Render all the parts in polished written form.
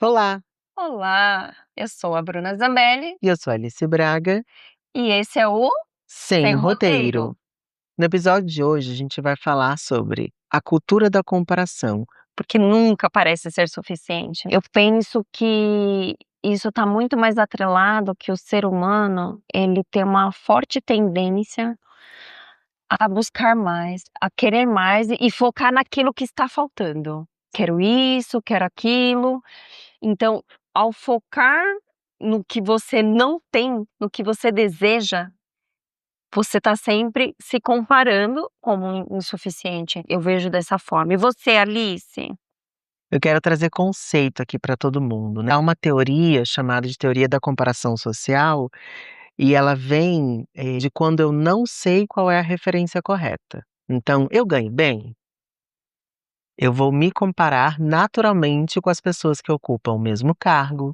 Olá, Olá, eu sou a Bruna Zambelli eu sou Alice Braga, e esse é o sem Sem roteiro. Roteiro. No episódio de hoje, a gente vai falar sobre a cultura da comparação. Porque nunca parece ser suficiente. Eu penso que isso está muito mais atrelado que o ser humano, ele tem uma forte tendência a buscar mais, a querer mais e focar naquilo que está faltando. Quero isso, quero aquilo. Então, ao focar no que você não tem, no que você deseja, você está sempre se comparando como insuficiente, eu vejo dessa forma. E você, Alice? Eu quero trazer conceito aqui para todo mundo, né? Há uma teoria chamada de teoria da comparação social, e ela vem de quando eu não sei qual é a referência correta. Então, eu ganho bem, eu vou me comparar naturalmente com as pessoas que ocupam o mesmo cargo,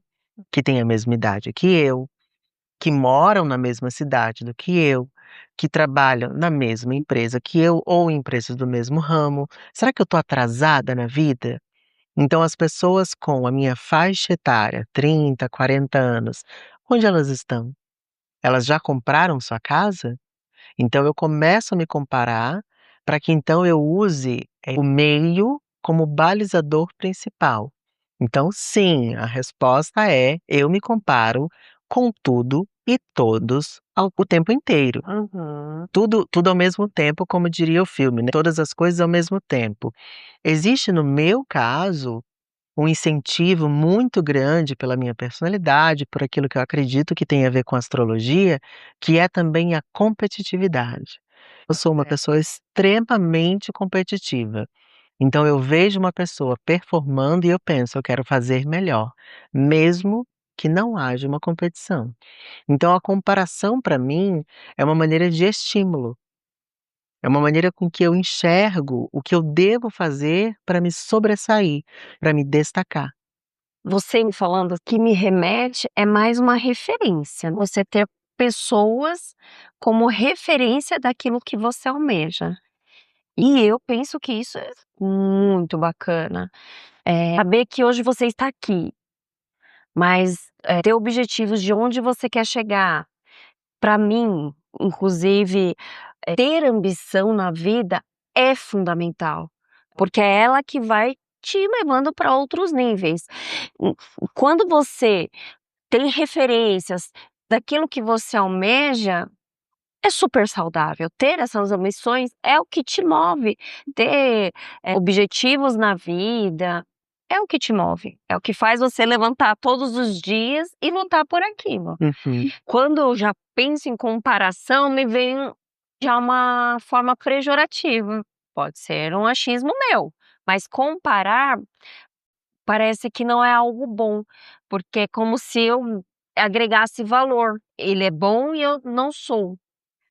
que têm a mesma idade que moram na mesma cidade do que eu, que trabalham na mesma empresa que eu ou em empresas do mesmo ramo. Será que eu estou atrasada na vida? Então as pessoas com a minha faixa etária, 30, 40 anos, onde elas estão? Elas já compraram sua casa? Então eu começo a me comparar para que então eu use, o meio como balizador principal. Então sim, a resposta é: eu me comparo com tudo e todos o tempo inteiro. Uhum. Tudo ao mesmo tempo, como diria o filme, né, todas as coisas ao mesmo tempo. Existe no meu caso um incentivo muito grande pela minha personalidade, por aquilo que eu acredito que tem a ver com astrologia, que é também a competitividade. Eu sou uma pessoa extremamente competitiva. Então eu vejo uma pessoa performando e eu penso: "Eu quero fazer melhor", mesmo que não haja uma competição. Então a comparação para mim é uma maneira de estímulo, é uma maneira com que eu enxergo o que eu devo fazer para me sobressair, para me destacar. Você me falando que me remete é mais uma referência, você ter pessoas como referência daquilo que você almeja. E eu penso que isso é muito bacana, saber que hoje você está aqui, mas, ter objetivos de onde você quer chegar. Para mim, inclusive, ter ambição na vida é fundamental, porque é ela que vai te levando para outros níveis. Hum, Quando você tem referências daquilo que você almeja, é super saudável. Ter essas ambições é o que te move. Ter, objetivos na vida é o que te move, é o que faz você levantar todos os dias e lutar por aquilo. Uhum. Quando eu já penso em comparação, me vem já uma forma pejorativa. Pode ser um achismo meu, mas comparar parece que não é algo bom, porque é como se eu agregasse valor. Ele é bom e eu não sou.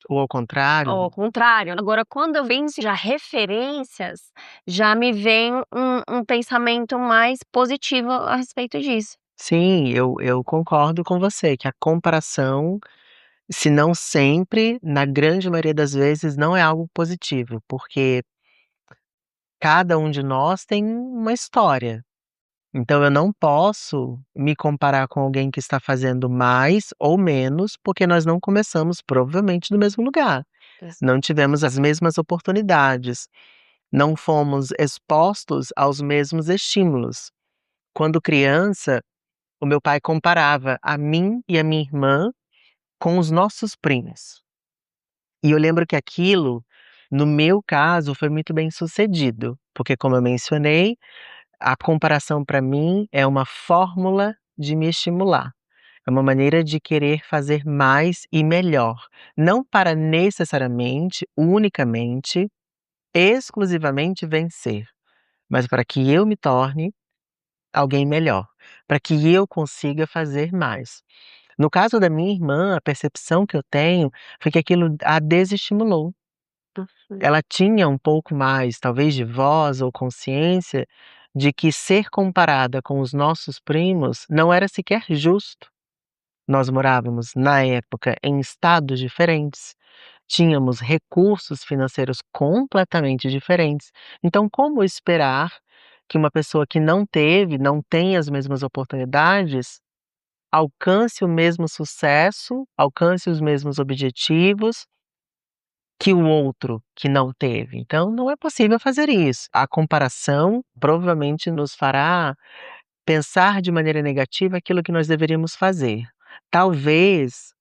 Ou ao contrário. Ao contrário, agora quando eu penso já referências, já me vem um pensamento mais positivo a respeito disso. Sim, eu concordo com você que a comparação, se não sempre, na grande maioria das vezes, não é algo positivo, porque cada um de nós tem uma história. Então eu não posso me comparar com alguém que está fazendo mais ou menos, porque nós não começamos provavelmente do mesmo lugar. Não tivemos as mesmas oportunidades, não fomos expostos aos mesmos estímulos. Quando criança, o meu pai comparava a mim e a minha irmã com os nossos primos. E eu lembro que aquilo, no meu caso, foi muito bem sucedido, porque como eu mencionei, a comparação para mim é uma fórmula de me estimular. É uma maneira de querer fazer mais e melhor, não para necessariamente, unicamente, exclusivamente vencer, mas para que eu me torne alguém melhor, para que eu consiga fazer mais. No caso da minha irmã, a percepção que eu tenho foi que aquilo a desestimulou. Uhum. Ela tinha um pouco mais, talvez, de voz ou consciência de que ser comparada com os nossos primos não era sequer justo. Nós morávamos, na época, em estados diferentes, tínhamos recursos financeiros completamente diferentes. Então, como esperar que uma pessoa que não teve, não tem as mesmas oportunidades, alcance o mesmo sucesso, alcance os mesmos objetivos que o outro que não teve. Então não é possível fazer isso. A comparação provavelmente nos fará pensar de maneira negativa aquilo que nós deveríamos fazer. Talvez,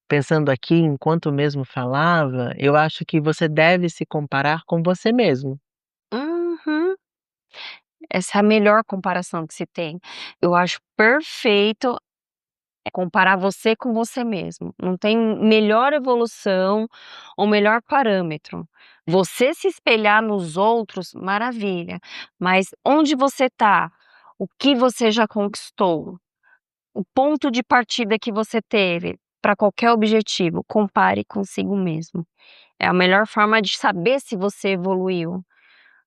pensando aqui enquanto mesmo falava, eu acho que você deve se comparar com você mesmo. Uhum. Essa é a melhor comparação que se tem. Eu acho perfeito comparar você com você mesmo. Não tem melhor evolução ou melhor parâmetro. Você se espelhar nos outros, maravilha, mas onde você está? O que você já conquistou? O ponto de partida que você teve para qualquer objetivo, compare consigo mesmo. É a melhor forma de saber se você evoluiu.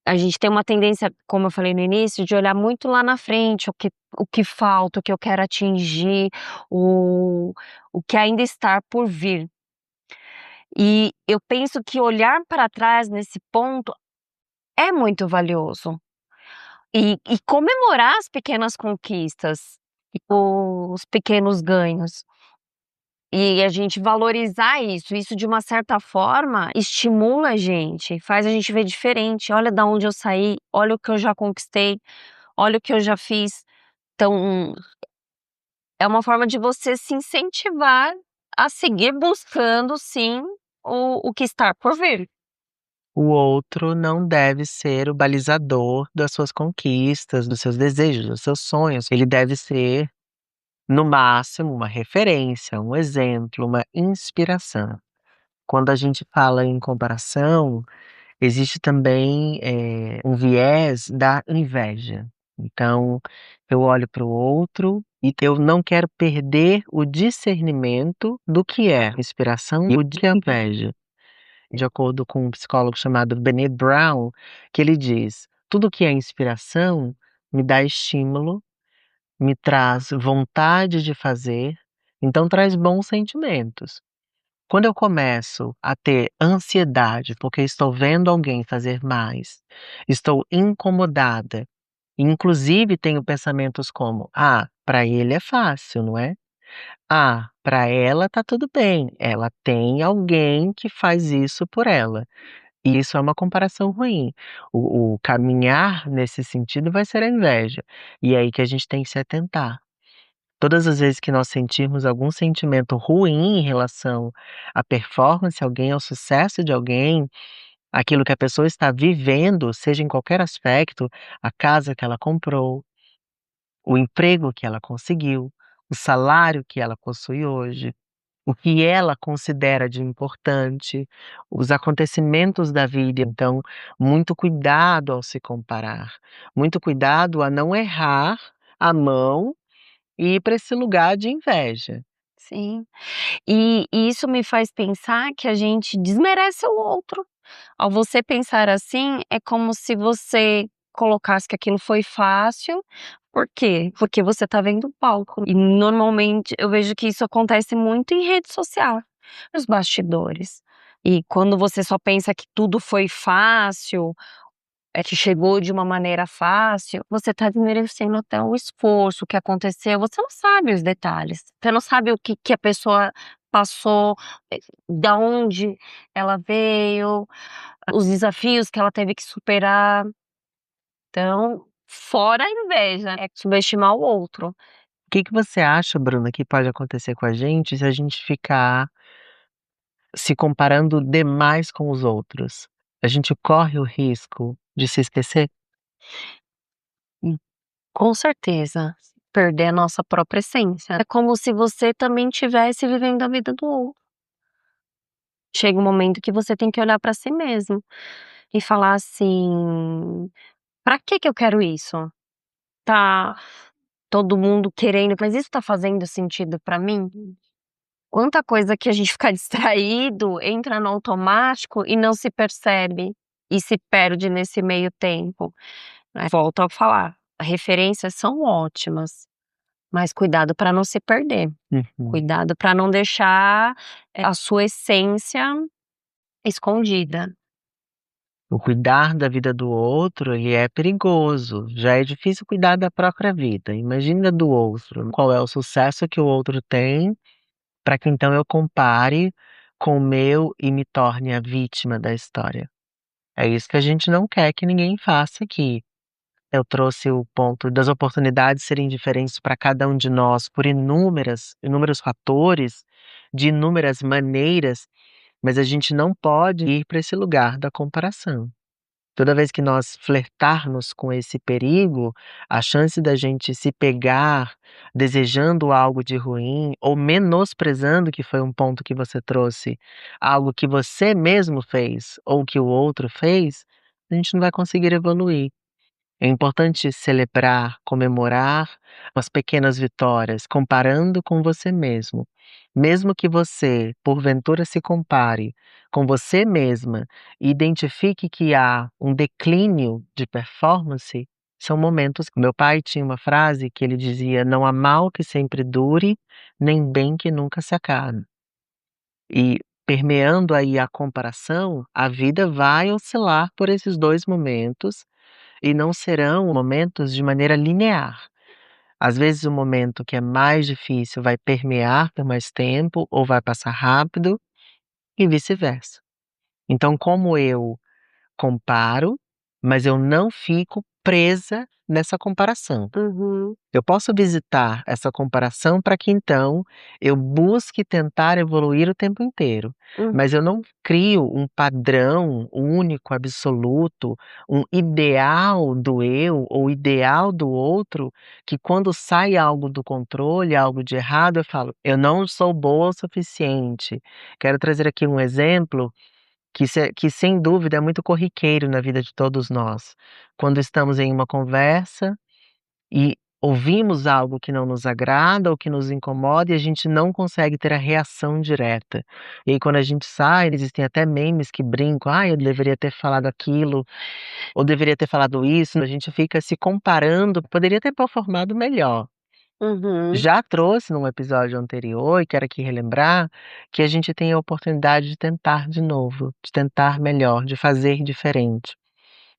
A gente tem uma tendência, como eu falei no início, de olhar muito lá na frente, o que falta, o que eu quero atingir, o o que ainda está por vir. E eu penso que olhar para trás nesse ponto é muito valioso. E comemorar as pequenas conquistas, e os pequenos ganhos. E a gente valorizar isso de uma certa forma estimula a gente, faz a gente ver diferente. Olha da onde eu saí, olha o que eu já conquistei, olha o que eu já fiz. Então, é uma forma de você se incentivar a seguir buscando sim o que está por vir. O outro não deve ser o balizador das suas conquistas, dos seus desejos, dos seus sonhos. Ele deve ser, no máximo, uma referência, um exemplo, uma inspiração. Quando a gente fala em comparação, existe também, um viés da inveja. Então, eu olho para o outro e eu não quero perder o discernimento do que é inspiração e o que é inveja. De acordo com um psicólogo chamado Brené Brown, que ele diz: "Tudo que é inspiração me dá estímulo, me traz vontade de fazer, então traz bons sentimentos. Quando eu começo a ter ansiedade, porque estou vendo alguém fazer mais, estou incomodada, e inclusive tenho pensamentos como: 'Ah, para ele é fácil, não é? Ah, para ela tá tudo bem, ela tem alguém que faz isso por ela'". E isso é uma comparação ruim. O caminhar nesse sentido vai ser a inveja, e é aí que a gente tem que se atentar. Todas as vezes que nós sentirmos algum sentimento ruim em relação à performance de alguém, ao sucesso de alguém, aquilo que a pessoa está vivendo, seja em qualquer aspecto, a casa que ela comprou, o emprego que ela conseguiu, o salário que ela possui hoje, o que ela considera de importante, os acontecimentos da vida. Então, muito cuidado ao se comparar, muito cuidado a não errar a mão e ir para esse lugar de inveja. Sim. E isso me faz pensar que a gente desmerece o outro. Ao você pensar assim, é como se você colocasse que aquilo foi fácil. Por quê? Porque você tá vendo o palco. E normalmente eu vejo que isso acontece muito em rede social, nos bastidores. E quando você só pensa que tudo foi fácil, que chegou de uma maneira fácil, você tá desmerecendo até o esforço, o que aconteceu, você não sabe os detalhes, você não sabe o que a pessoa passou, da onde ela veio, os desafios que ela teve que superar. Então, fora a inveja, é subestimar o outro. O que que você acha, Bruna, que pode acontecer com a gente se a gente ficar se comparando demais com os outros? A gente corre o risco de se esquecer? Hum, com certeza, perder a nossa própria essência. É como se você também estivesse vivendo a vida do outro. Chega um momento que você tem que olhar para si mesmo e falar assim: "Pra que eu quero isso? Tá todo mundo querendo, mas isso tá fazendo sentido pra mim?". Quanta coisa que a gente fica distraído, entra no automático e não se percebe, e se perde nesse meio tempo, né. Volto a falar, referências são ótimas, mas cuidado para não se perder, Uhum. cuidado para não deixar, a sua essência escondida. O cuidar da vida do outro, ele é perigoso, já é difícil cuidar da própria vida, imagina do outro, qual é o sucesso que o outro tem, para que então eu compare com o meu e me torne a vítima da história. É isso que a gente não quer que ninguém faça aqui. Eu trouxe o ponto das oportunidades serem diferentes para cada um de nós por inúmeros fatores, de inúmeras maneiras, mas a gente não pode ir para esse lugar da comparação. Toda vez que nós flertarmos com esse perigo, a chance da gente se pegar desejando algo de ruim ou menosprezando, que foi um ponto que você trouxe, algo que você mesmo fez ou que o outro fez, a gente não vai conseguir evoluir. É importante celebrar, comemorar as pequenas vitórias, comparando com você mesmo. Mesmo que você, porventura, se compare com você mesma e identifique que há um declínio de performance, são momentos. Meu pai tinha uma frase que ele dizia: "Não há mal que sempre dure, nem bem que nunca se acabe". E permeando aí a comparação, a vida vai oscilar por esses 2 momentos e não serão momentos de maneira linear. Às vezes o momento que é mais difícil vai permear por mais tempo ou vai passar rápido e vice-versa. Então, como eu comparo, mas eu não fico presa nessa comparação. Uhum, Eu posso visitar essa comparação para que então eu busque tentar evoluir o tempo inteiro, hum, mas eu não crio um padrão único, absoluto, um ideal do eu ou ideal do outro, que quando sai algo do controle, algo de errado, eu falo: "Eu não sou boa o suficiente". Quero trazer aqui um exemplo que sem dúvida é muito corriqueiro na vida de todos nós. Quando estamos em uma conversa e ouvimos algo que não nos agrada ou que nos incomoda e a gente não consegue ter a reação direta. E aí quando a gente sai, existem até memes que brincam: "Ai, eu deveria ter falado aquilo, ou deveria ter falado isso", a gente fica se comparando, poderia ter performado melhor. uhum, Já trouxe num episódio anterior, e quero aqui relembrar, que a gente tem a oportunidade de tentar de novo, de tentar melhor, de fazer diferente.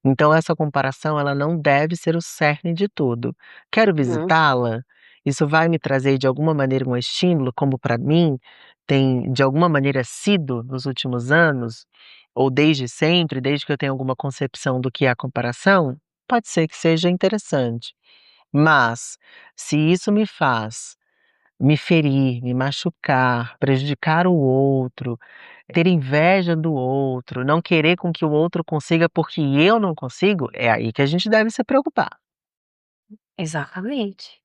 Então essa comparação, ela não deve ser o cerne de tudo. Quero uhum. visitá-la? Isso vai me trazer de alguma maneira um estímulo, como para mim tem de alguma maneira sido nos últimos anos, ou desde sempre, desde que eu tenho alguma concepção do que é a comparação? Pode ser que seja interessante. Mas, se isso me faz me ferir, me machucar, prejudicar o outro, ter inveja do outro, não querer com que o outro consiga porque eu não consigo, é aí que a gente deve se preocupar. Exatamente.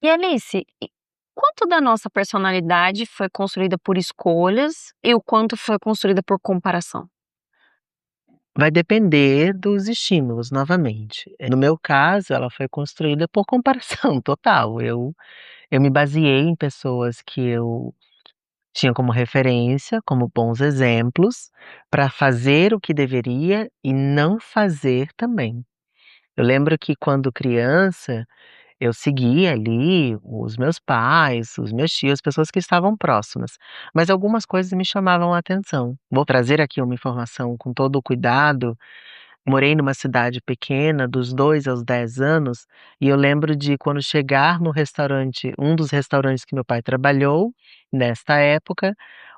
E Alice, e quanto da nossa personalidade foi construída por escolhas e o quanto foi construída por comparação? Vai depender dos estímulos, novamente. No meu caso, ela foi construída por comparação total. Eu me baseei em pessoas que eu tinha como referência, como bons exemplos, para fazer o que deveria e não fazer também. Eu lembro que quando criança, eu seguia ali os meus pais, os meus tios, pessoas que estavam próximas, mas algumas coisas me chamavam a atenção. Vou trazer aqui uma informação com todo o cuidado. Morei numa cidade pequena, dos 2 aos 10 anos, e eu lembro de quando chegar no restaurante, um dos restaurantes que meu pai trabalhou, nesta época,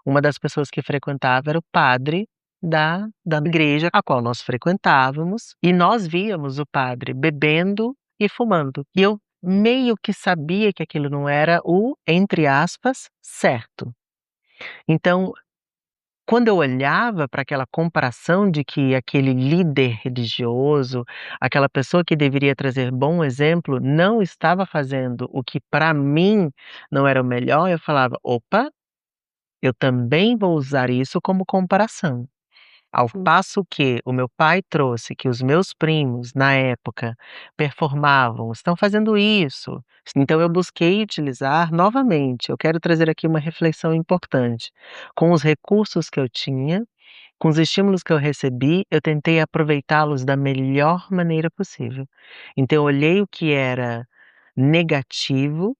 uma das pessoas que frequentava era o padre da igreja a qual nós frequentávamos, e nós víamos o padre bebendo e fumando. E eu meio que sabia que aquilo não era o, entre aspas, "certo". Então, quando eu olhava para aquela comparação de que aquele líder religioso, aquela pessoa que deveria trazer bom exemplo, não estava fazendo o que para mim não era o melhor, eu falava: "Opa, eu também vou usar isso como comparação". Ao Hum, passo que o meu pai trouxe que os meus primos, na época, performavam, estão fazendo isso. Então eu busquei utilizar novamente, eu quero trazer aqui uma reflexão importante. Com os recursos que eu tinha, com os estímulos que eu recebi, eu tentei aproveitá-los da melhor maneira possível. Então eu olhei o que era negativo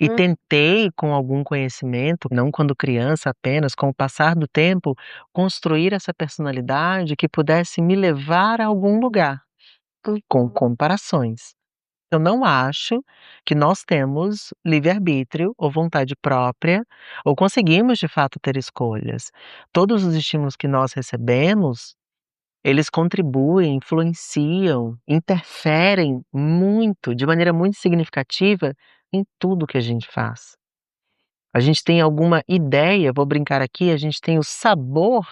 E tentei, com algum conhecimento, não quando criança apenas, com o passar do tempo, construir essa personalidade que pudesse me levar a algum lugar, com comparações. Eu não acho que nós temos livre-arbítrio ou vontade própria, ou conseguimos de fato ter escolhas. Todos os estímulos que nós recebemos, eles contribuem, influenciam, interferem muito, de maneira muito significativa, em tudo que a gente faz. A gente tem alguma ideia, vou brincar aqui, a gente tem o sabor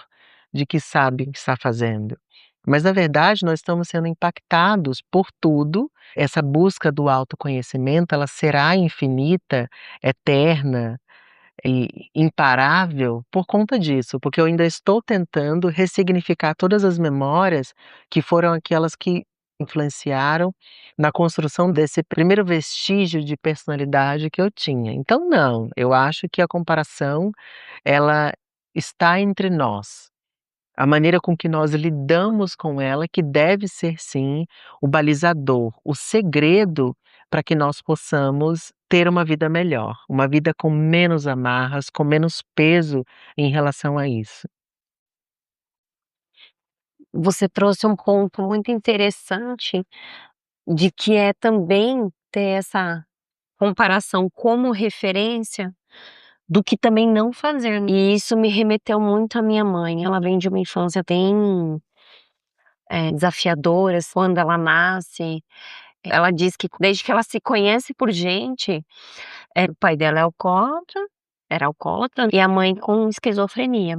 de que sabe o que está fazendo. Mas na verdade nós estamos sendo impactados por tudo. Essa busca do autoconhecimento, ela será infinita, eterna e imparável por conta disso, porque eu ainda estou tentando ressignificar todas as memórias que foram aquelas que influenciaram na construção desse primeiro vestígio de personalidade que eu tinha. Então não, eu acho que a comparação, ela está entre nós. A maneira com que nós lidamos com ela que deve ser sim o balizador, o segredo para que nós possamos ter uma vida melhor, uma vida com menos amarras, com menos peso em relação a isso. Você trouxe um ponto muito interessante de que é também ter essa comparação como referência do que também não fazer. E isso me remeteu muito à minha mãe. Ela vem de uma infância bem desafiadora. Quando ela nasce, ela diz que desde que ela se conhece por gente, o pai dela é alcoólatra, era alcoólatra, e a mãe com esquizofrenia.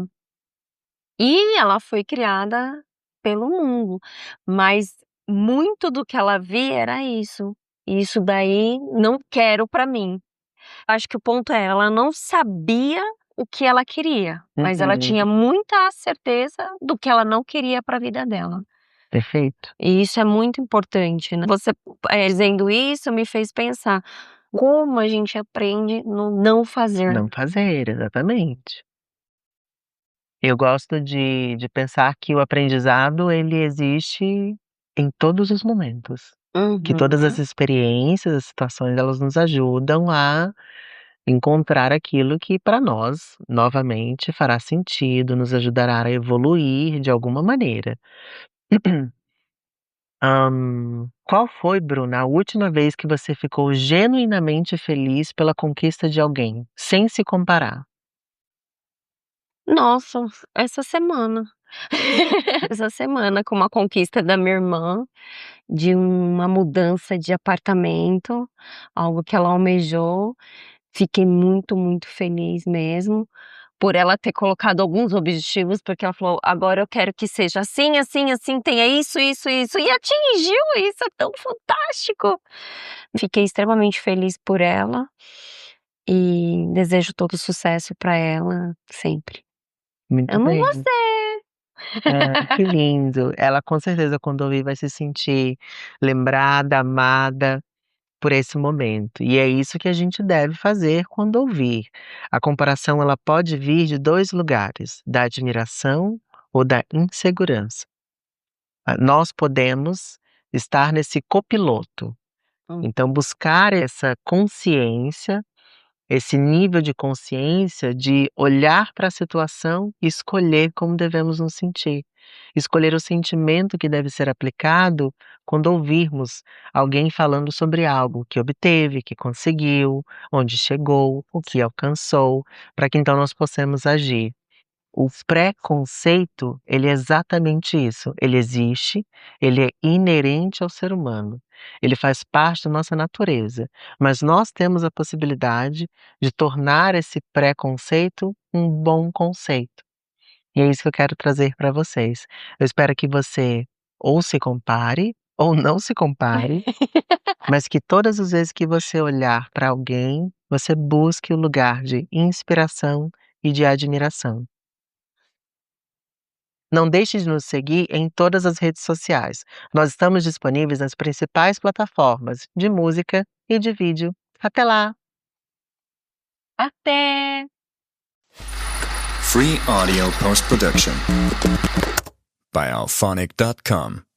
E ela foi criada pelo mundo, mas muito do que ela via era isso. Isso daí não quero pra mim. Acho que o ponto é, ela não sabia o que ela queria, mas ela tinha Uhum, muita certeza do que ela não queria pra vida dela. perfeito. E isso é muito importante, né. Você, dizendo isso me fez pensar, como a gente aprende no não fazer. Não fazer, exatamente. Eu gosto de pensar que o aprendizado ele existe em todos os momentos, que todas as Uhum. experiências, as situações, elas nos ajudam a encontrar aquilo que para nós, novamente, fará sentido, nos ajudará a evoluir de alguma maneira. Qual foi, Bruna, a última vez que você ficou genuinamente feliz pela conquista de alguém, sem se comparar? Nossa, essa semana. Essa semana com uma conquista da minha irmã, de uma mudança de apartamento, algo que ela almejou. Fiquei muito, muito feliz mesmo, por ela ter colocado alguns objetivos, porque ela falou: "Agora eu quero que seja assim, assim, assim, tenha isso, isso, isso", e atingiu, isso é tão fantástico. Fiquei extremamente feliz por ela, e desejo todo sucesso para ela sempre. Muito Amo bem. você. Ah, que lindo. Ela com certeza quando ouvir vai se sentir lembrada, amada por esse momento. E é isso que a gente deve fazer quando ouvir. A comparação ela pode vir de 2 lugares, da admiração ou da insegurança. Nós podemos estar nesse copiloto, Hum. então buscar essa consciência, esse nível de consciência de olhar para a situação e escolher como devemos nos sentir. Escolher o sentimento que deve ser aplicado quando ouvirmos alguém falando sobre algo que obteve, que conseguiu, onde chegou, o que alcançou, para que então nós possamos agir. O preconceito, ele é exatamente isso, ele existe, ele é inerente ao ser humano, ele faz parte da nossa natureza, mas nós temos a possibilidade de tornar esse preconceito um bom conceito. E é isso que eu quero trazer para vocês. Eu espero que você ou se compare ou não se compare, mas que todas as vezes que você olhar para alguém, você busque o lugar de inspiração e de admiração. Não deixe de nos seguir em todas as redes sociais. Nós estamos disponíveis nas principais plataformas de música e de vídeo. Até lá! Até. Free audio post production by alphonic.com.